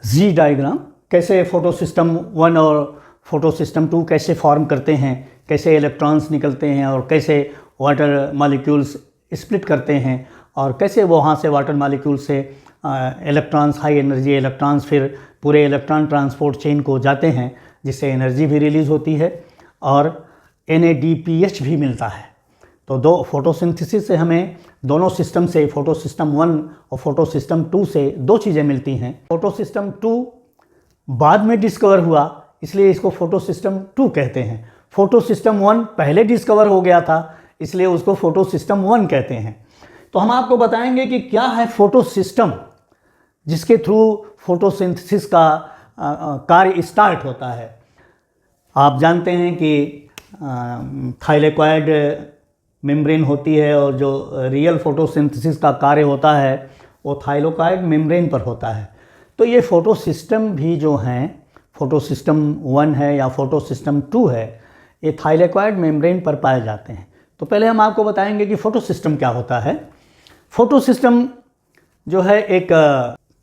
जी diagram कैसे photo system 1 और photo system 2 कैसे फॉर्म करते हैं, कैसे इलेक्ट्रॉन्स निकलते हैं और कैसे वाटर मॉलिक्यूल्स स्प्लिट करते हैं और कैसे वहाँ से वाटर मॉलिक्यूल से इलेक्ट्रॉन्स, हाई एनर्जी इलेक्ट्रॉन्स फिर पूरे इलेक्ट्रॉन ट्रांसपोर्ट चेन को जाते हैं, जिससे एनर्जी भी रिलीज़ होती है और NADPH भी मिलता है। तो दो फोटोसिंथेसिस से हमें दोनों सिस्टम से, फोटो सिस्टम 1 और फोटो सिस्टम 2 से दो चीज़ें मिलती हैं। फोटो सिस्टम 2 बाद में डिस्कवर हुआ, इसलिए इसको फोटो सिस्टम 2 कहते हैं। फोटो सिस्टम 1 पहले डिस्कवर हो गया था, इसलिए उसको फोटो सिस्टम 1 कहते हैं। तो हम आपको बताएंगे कि क्या है फोटो सिस्टम, जिसके थ्रू फोटोसिंथेसिस का कार्य स्टार्ट होता है। आप जानते हैं कि थाइलेक्वाइड मेम्ब्रेन होती है और जो रियल फोटोसिंथेसिस का कार्य होता है वो थाइलेक्वाइड मेम्ब्रेन पर होता है। तो ये फोटो सिस्टम भी जो हैं, फोटो सिस्टम 1 है या फोटो सिस्टम 2 है, ये थाइलेक्वाइड मेम्ब्रेन पर पाए जाते हैं। तो पहले हम आपको बताएंगे कि फोटो सिस्टम क्या होता है। फोटो सिस्टम जो है एक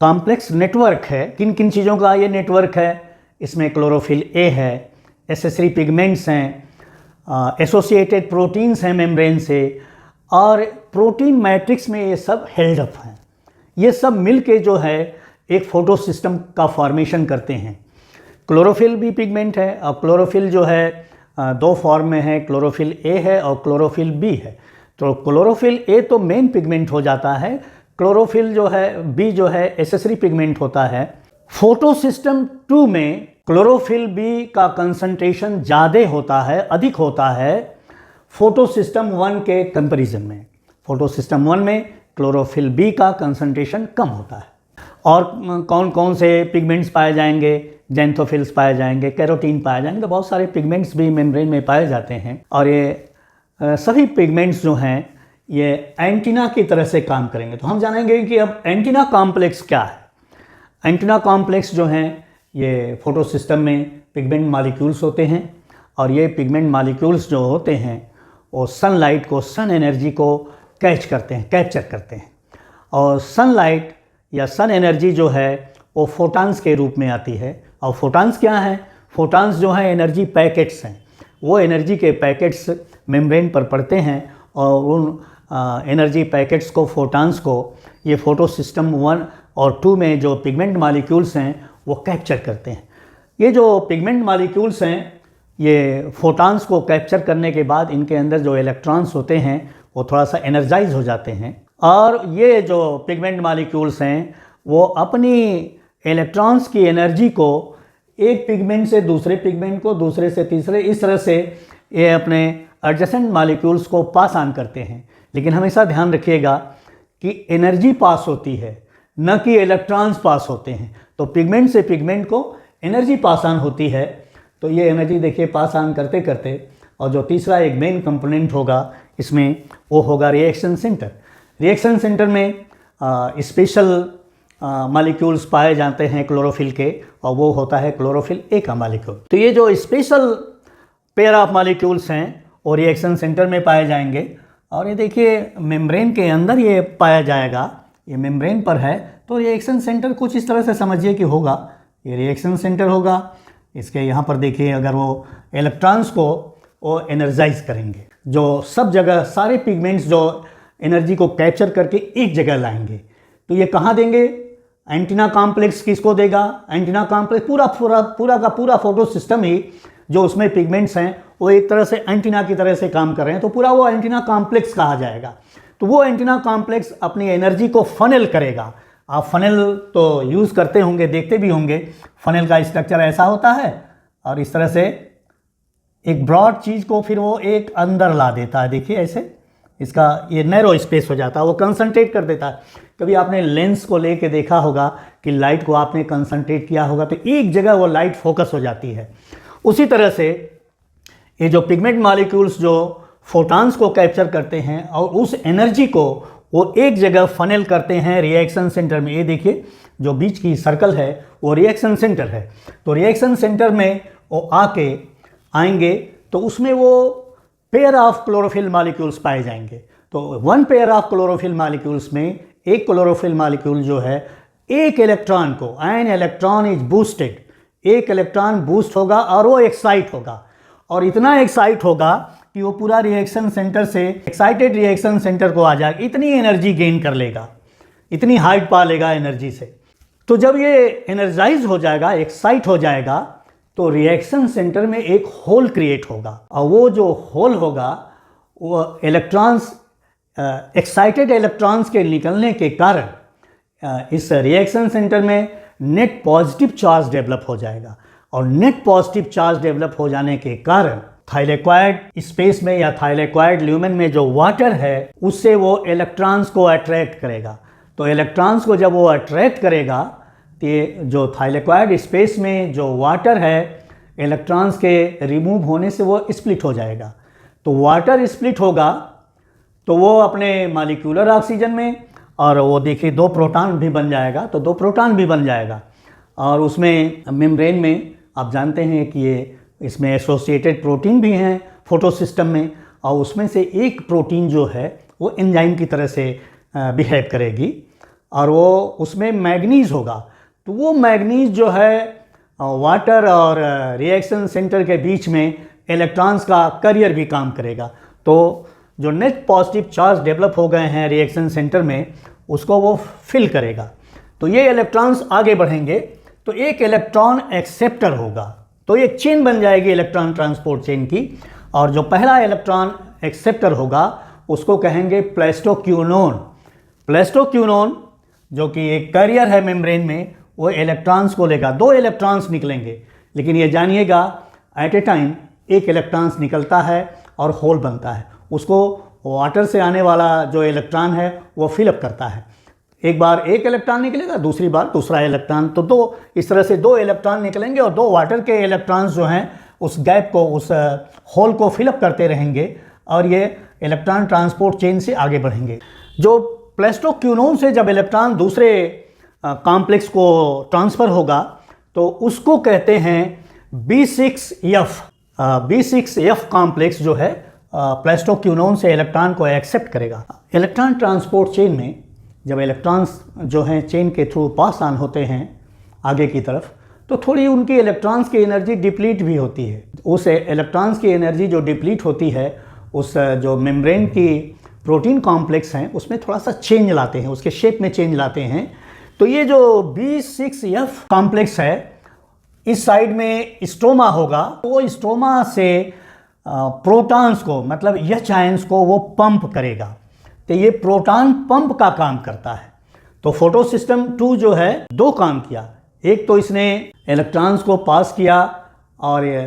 कॉम्प्लेक्स नेटवर्क है। किन किन चीज़ों का ये नेटवर्क है? इसमें क्लोरोफिल ए है, एसेसरी पिगमेंट्स हैं, एसोसिएटेड प्रोटीन्स हैं मेम्ब्रेन से, और प्रोटीन मैट्रिक्स में ये सब हेल्ड अप हैं। ये सब मिलके जो है एक फोटो सिस्टम का फॉर्मेशन करते हैं। क्लोरोफिल भी पिगमेंट है और क्लोरोफिल जो है दो फॉर्म में है, क्लोरोफिल ए है और क्लोरोफिल बी है। तो क्लोरोफिल ए तो मेन पिगमेंट हो जाता है, क्लोरोफिल जो है बी जो है एसेसरी पिगमेंट होता है। फोटो सिस्टम 2 में क्लोरोफिल बी का कंसंट्रेशन ज़्यादा होता है, अधिक होता है फोटो सिस्टम 1 के कंपैरिजन में। फोटो सिस्टम 1 में क्लोरोफिल बी का कंसंट्रेशन कम होता है। और कौन कौन से पिगमेंट्स पाए जाएंगे? जेंथोफिल्स पाए जाएंगे, कैरोटीन पाए जाएंगे। तो बहुत सारे पिगमेंट्स भी मेम्ब्रेन में पाए जाते हैं और ये सभी पिगमेंट्स जो हैं ये एंटीना की तरह से काम करेंगे। तो हम जानेंगे कि अब एंटीना कॉम्प्लेक्स क्या है। एंटीना कॉम्प्लेक्स जो हैं ये फोटो सिस्टम में पिगमेंट मॉलिक्यूल्स होते हैं और ये पिगमेंट मॉलिक्यूल्स जो होते हैं वो सनलाइट को, सन एनर्जी को कैप्चर करते हैं। और सनलाइट या सन एनर्जी जो है वो फोटॉन्स के रूप में आती है। और फोटॉन्स क्या हैं? फोटॉन्स जो हैं एनर्जी पैकेट्स हैं। वो एनर्जी के पैकेट्स मेम्ब्रेन पर पड़ते हैं और उन एनर्जी पैकेट्स को, फोटॉन्स को, ये फोटो सिस्टम 1 और 2 में जो पिगमेंट मॉलिक्यूल्स हैं वो कैप्चर करते हैं। ये जो पिगमेंट मॉलिक्यूल्स हैं ये फोटॉन्स को कैप्चर करने के बाद इनके अंदर जो इलेक्ट्रॉन्स होते हैं वो थोड़ा सा एनर्जाइज हो जाते हैं और ये जो पिगमेंट मॉलिक्यूल्स हैं वो अपनी इलेक्ट्रॉन्स की एनर्जी को एक पिगमेंट से दूसरे पिगमेंट को, दूसरे से तीसरे, इस तरह से ये अपने एडजेसेंट मॉलिक्यूल्स को पास ऑन करते हैं। लेकिन हमेशा ध्यान रखिएगा कि एनर्जी पास होती है, न कि इलेक्ट्रॉन्स पास होते हैं। तो पिगमेंट से पिगमेंट को एनर्जी पास ऑन होती है। तो ये एनर्जी देखिए पास ऑन करते करते, और जो तीसरा एक मेन कंपोनेंट होगा इसमें वो होगा रिएक्शन सेंटर। रिएक्शन सेंटर में स्पेशल मॉलिक्यूल्स पाए जाते हैं क्लोरोफिल के, और वो होता है क्लोरोफिल ए का मॉलिक्यूल। तो ये जो स्पेशल पेयर ऑफ मॉलिक्यूल्स हैं वो रिएक्शन सेंटर में पाए जाएंगे। और ये देखिए मेम्ब्रेन के अंदर ये पाया जाएगा, ये मेम्ब्रेन पर है। तो रिएक्शन सेंटर कुछ इस तरह से समझिए कि होगा, ये रिएक्शन सेंटर होगा। इसके यहाँ पर देखिए अगर वो इलेक्ट्रॉन्स को वो एनर्जाइज करेंगे, जो सब जगह सारे पिगमेंट्स जो एनर्जी को कैप्चर करके एक जगह लाएंगे। तो ये कहाँ देंगे? एंटीना कॉम्प्लेक्स किसको देगा? एंटीना कॉम्प्लेक्स पूरा का पूरा फोटो सिस्टम ही जो उसमें पिगमेंट्स हैं वो एक तरह से एंटीना की तरह से काम कर रहे हैं, तो पूरा वो एंटीना कॉम्प्लेक्स कहा जाएगा। तो वो एंटीना कॉम्प्लेक्स अपनी एनर्जी को फनल करेगा। आप फनल तो यूज़ करते होंगे, देखते भी होंगे। फनल का स्ट्रक्चर ऐसा होता है और इस तरह से एक ब्रॉड चीज़ को फिर वो एक अंदर ला देता है। देखिए ऐसे इसका ये नैरो स्पेस हो जाता है, वो कंसंट्रेट कर देता है। कभी आपने लेंस को लेके देखा होगा कि लाइट को आपने कंसंट्रेट किया होगा तो एक जगह वो लाइट फोकस हो जाती है। उसी तरह से ये जो पिगमेंट मॉलिक्यूल्स जो फोटॉन्स को कैप्चर करते हैं और उस एनर्जी को वो एक जगह फनल करते हैं रिएक्शन सेंटर में। ये देखिए जो बीच की सर्कल है वो रिएक्शन सेंटर है। तो रिएक्शन सेंटर में वो आएंगे तो उसमें वो पेयर ऑफ क्लोरोफिल मॉलिक्यूल्स पाए जाएंगे। तो one pair of chlorophyll molecules में एक क्लोरोफिल मॉलिक्यूल जो है एक इलेक्ट्रॉन को, एन इलेक्ट्रॉन इज बूस्टेड, एक इलेक्ट्रॉन बूस्ट होगा और वो एक्साइट होगा, और इतना एक्साइट होगा कि वो पूरा रिएक्शन सेंटर से एक्साइटेड रिएक्शन सेंटर को आ जाएगा, इतनी एनर्जी गेन कर लेगा, इतनी हाइट पा लेगा एनर्जी से। तो जब ये एनर्जाइज हो जाएगा, एक्साइट हो जाएगा, तो रिएक्शन सेंटर में एक होल क्रिएट होगा, और वो जो होल होगा वो इलेक्ट्रॉन्स, एक्साइटेड इलेक्ट्रॉन्स के निकलने के कारण इस रिएक्शन सेंटर में नेट पॉजिटिव चार्ज डेवलप हो जाएगा, और नेट पॉजिटिव चार्ज डेवलप हो जाने के कारण थाइलेक्वाइड स्पेस में या थाइलेक्वाइड ल्यूमेन में जो वाटर है उससे वो इलेक्ट्रॉन्स को अट्रैक्ट करेगा। तो इलेक्ट्रॉन्स को जब वो अट्रैक्ट करेगा तो ये जो थाइलेक्वाइड स्पेस में जो वाटर है, इलेक्ट्रॉन्स के रिमूव होने से वो स्प्लिट हो जाएगा। तो वाटर स्प्लिट होगा तो वो अपने मॉलिक्यूलर ऑक्सीजन में, और वो देखिए 2 प्रोटॉन भी बन जाएगा, तो 2 प्रोटॉन भी बन जाएगा। और उसमें मेम्ब्रेन में आप जानते हैं कि ये इसमें एसोसिएटेड प्रोटीन भी हैं फोटोसिस्टम में, और उसमें से एक प्रोटीन जो है वो एंजाइम की तरह से बिहेव करेगी, और वो उसमें मैग्नीज होगा। तो वो मैग्नीज जो है वाटर और रिएक्शन सेंटर के बीच में इलेक्ट्रॉन्स का कैरियर भी काम करेगा। तो जो नेट पॉजिटिव चार्ज डेवलप हो गए हैं रिएक्शन सेंटर में, उसको वो फिल करेगा। तो ये इलेक्ट्रॉन्स आगे बढ़ेंगे तो एक इलेक्ट्रॉन एक्सेप्टर होगा, तो एक चेन बन जाएगी इलेक्ट्रॉन ट्रांसपोर्ट चेन की, और जो पहला इलेक्ट्रॉन एक्सेप्टर होगा उसको कहेंगे प्लेस्टोक्यूनोन। प्लेस्टोक्यूनोन जो कि एक कैरियर है मेम्ब्रेन में, वो इलेक्ट्रॉन्स को लेगा, 2 इलेक्ट्रॉन्स निकलेंगे, लेकिन ये जानिएगा एट ए टाइम एक इलेक्ट्रॉन्स निकलता है और होल बनता है, उसको वाटर से आने वाला जो इलेक्ट्रॉन है वो फिलअप करता है। एक बार एक इलेक्ट्रॉन निकलेगा, दूसरी बार दूसरा इलेक्ट्रॉन, तो 2 इस तरह से 2 इलेक्ट्रॉन निकलेंगे, और 2 वाटर के इलेक्ट्रॉन्स जो हैं उस गैप को, उस होल को फिलअप करते रहेंगे, और ये इलेक्ट्रॉन ट्रांसपोर्ट चेन से आगे बढ़ेंगे। जो प्लेस्टोक्यूनोन से जब इलेक्ट्रॉन दूसरे कॉम्प्लेक्स को ट्रांसफ़र होगा तो उसको कहते हैं B6F। B6F कॉम्प्लेक्स जो है प्लेस्टोक्यूनोन से इलेक्ट्रॉन को एक्सेप्ट करेगा। इलेक्ट्रॉन ट्रांसपोर्ट चेन में जब इलेक्ट्रॉन्स जो हैं चेन के थ्रू पास ऑन होते हैं आगे की तरफ, तो थोड़ी उनकी इलेक्ट्रॉन्स की एनर्जी डिप्लीट भी होती है। उस इलेक्ट्रॉन्स की एनर्जी जो डिप्लीट होती है, उस जो मेम्ब्रेन की प्रोटीन कॉम्प्लेक्स हैं उसमें थोड़ा सा चेंज लाते हैं, उसके शेप में चेंज लाते हैं। तो ये जो B6F कॉम्प्लेक्स है, इस साइड में स्ट्रोमा होगा, वो स्ट्रोमा से प्रोटॉन्स को, मतलब एच आयंस को वो पंप करेगा। तो ये प्रोटॉन पंप का काम करता है। तो फोटो सिस्टम 2 जो है 2 काम किया, एक तो इसने इलेक्ट्रॉन्स को पास किया, और ये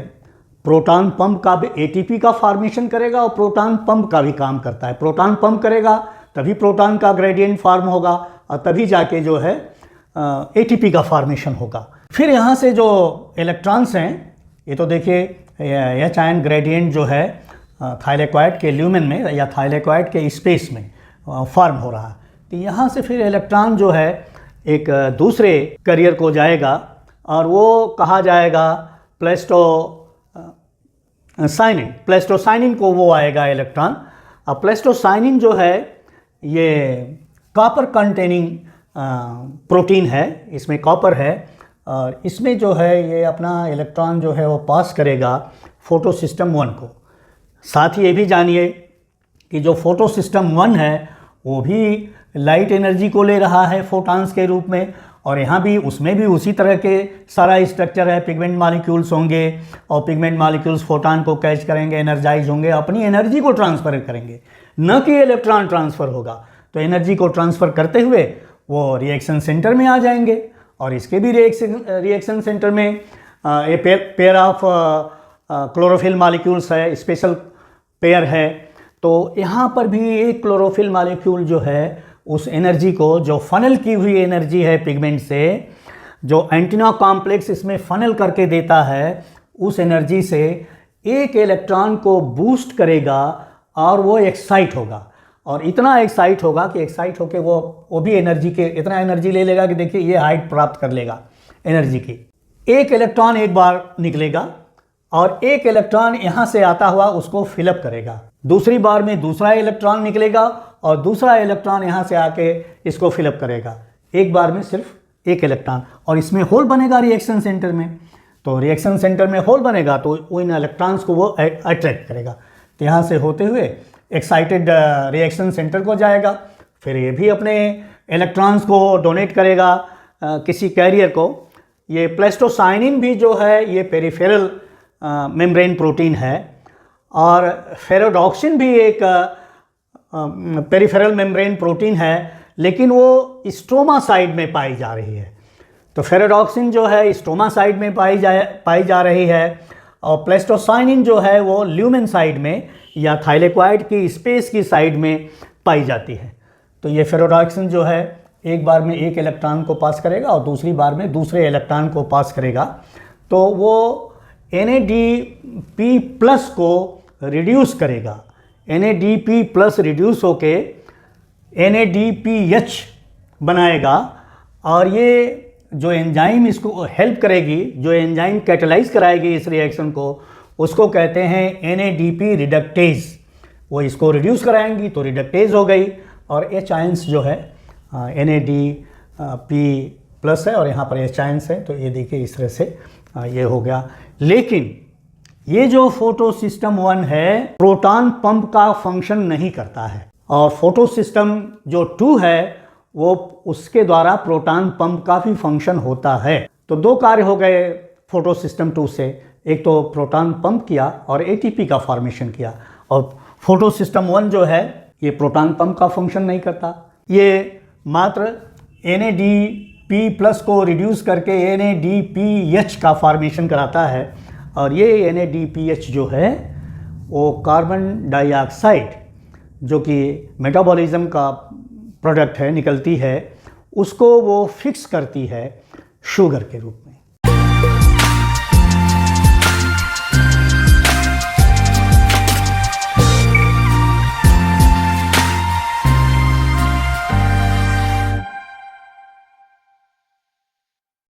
प्रोटॉन पंप का भी ATP का फॉर्मेशन करेगा, और प्रोटॉन पंप का भी काम करता है। प्रोटॉन पंप करेगा तभी प्रोटॉन का ग्रेडियंट फॉर्म होगा, और तभी जाके जो है ATP का फॉर्मेशन होगा। फिर यहाँ से जो इलेक्ट्रॉन्स हैं, ये तो देखिए एच आयन ग्रेडियंट जो है थाइलेक्वाइड के ल्यूमेन में या थाइलेक्वाइड के स्पेस में फॉर्म हो रहा है। तो यहाँ से फिर इलेक्ट्रॉन जो है एक दूसरे कैरियर को जाएगा, और वो कहा जाएगा प्लेस्टोसाइनिन। प्लेस्टोसाइनिन को वो आएगा इलेक्ट्रॉन। अब प्लेस्टोसाइनिन जो है ये कॉपर कंटेनिंग प्रोटीन है, इसमें कॉपर है, और इसमें जो है ये अपना इलेक्ट्रॉन जो है वो पास करेगा फोटो सिस्टम 1 को। साथ ही ये भी जानिए कि जो फोटो सिस्टम 1 है वो भी लाइट एनर्जी को ले रहा है फोटॉन्स के रूप में, और यहाँ भी उसमें भी उसी तरह के सारा स्ट्रक्चर है। पिगमेंट मॉलिक्यूल्स होंगे, और पिगमेंट मॉलिक्यूल्स फोटॉन को कैच करेंगे, एनर्जाइज होंगे, अपनी एनर्जी को ट्रांसफ़र करेंगे, न कि इलेक्ट्रॉन ट्रांसफ़र होगा। तो एनर्जी को ट्रांसफ़र करते हुए वो रिएक्शन सेंटर में आ जाएंगे, और इसके भी रिएक्शन सेंटर में ये पेयर ऑफ क्लोरोफिल मॉलिक्यूल्स है, स्पेशल पेयर है। तो यहाँ पर भी एक क्लोरोफिल मॉलिक्यूल जो है उस एनर्जी को, जो फनल की हुई एनर्जी है पिगमेंट से, जो एंटीना कॉम्प्लेक्स इसमें फनल करके देता है, उस एनर्जी से एक इलेक्ट्रॉन को बूस्ट करेगा, और वो एक्साइट होगा, और इतना एक्साइट होगा कि एक्साइट होकर वो भी एनर्जी के इतना एनर्जी ले लेगा कि देखिए ये हाइट प्राप्त कर लेगा एनर्जी की। एक इलेक्ट्रॉन एक बार निकलेगा, और एक इलेक्ट्रॉन यहाँ से आता हुआ उसको फिलअप करेगा। दूसरी बार में दूसरा इलेक्ट्रॉन निकलेगा, और दूसरा इलेक्ट्रॉन यहाँ से आके इसको फिलअप करेगा। एक बार में सिर्फ एक इलेक्ट्रॉन, और इसमें होल बनेगा रिएक्शन सेंटर में। तो रिएक्शन सेंटर में होल बनेगा तो वो इन इलेक्ट्रॉन्स को वो अट्रैक्ट करेगा। तो यहाँ से होते हुए एक्साइटेड रिएक्शन सेंटर को जाएगा, फिर ये भी अपने इलेक्ट्रॉन्स को डोनेट करेगा किसी कैरियर को। ये प्लेस्टोसाइनिन भी जो है ये पेरिफेरल मेम्ब्रेन प्रोटीन है, और फेरोडॉक्सिन भी एक पेरिफेरल मेम्ब्रेन प्रोटीन है, लेकिन वो स्ट्रोमा साइड में पाई जा रही है। तो फेरोडॉक्सिन जो है स्ट्रोमा साइड में पाई जा रही है, और प्लेस्टोसाइनिन जो है वो ल्यूमेन साइड में या थाइलेक्वाइड की स्पेस की साइड में पाई जाती है। तो ये फेरोडॉक्सिन जो है एक बार में एक इलेक्ट्रॉन को पास करेगा और दूसरी बार में दूसरे इलेक्ट्रॉन को पास करेगा, तो वो NADP+ को रिड्यूस करेगा। NADP+ रिड्यूस होके NADPH बनाएगा, और ये जो एंजाइम इसको हेल्प करेगी, जो एंजाइम कैटेलाइज कराएगी इस रिएक्शन को, उसको कहते हैं NADP रिडक्टेज। वो इसको रिड्यूस कराएंगी तो रिडक्टेज हो गई, और H आयंस जो है NADP+ है और यहाँ पर H आयंस है, तो ये देखिए इस तरह से ये हो गया। लेकिन ये जो फोटो सिस्टम 1 है प्रोटॉन पंप का फंक्शन नहीं करता है, और फोटो सिस्टम जो 2 है वो उसके द्वारा प्रोटॉन पंप का भी फंक्शन होता है। तो दो कार्य हो गए फोटो सिस्टम 2 से, एक तो प्रोटॉन पंप किया और ATP का फॉर्मेशन किया। और फोटो सिस्टम 1 जो है ये प्रोटॉन पंप का फंक्शन नहीं करता, ये मात्र NADP+ को रिड्यूस करके NADPH का फॉर्मेशन कराता है। और ये NADPH जो है वो कार्बन डाइऑक्साइड जो कि मेटाबॉलिज्म का प्रोडक्ट है, निकलती है, उसको वो फिक्स करती है शुगर के रूप में।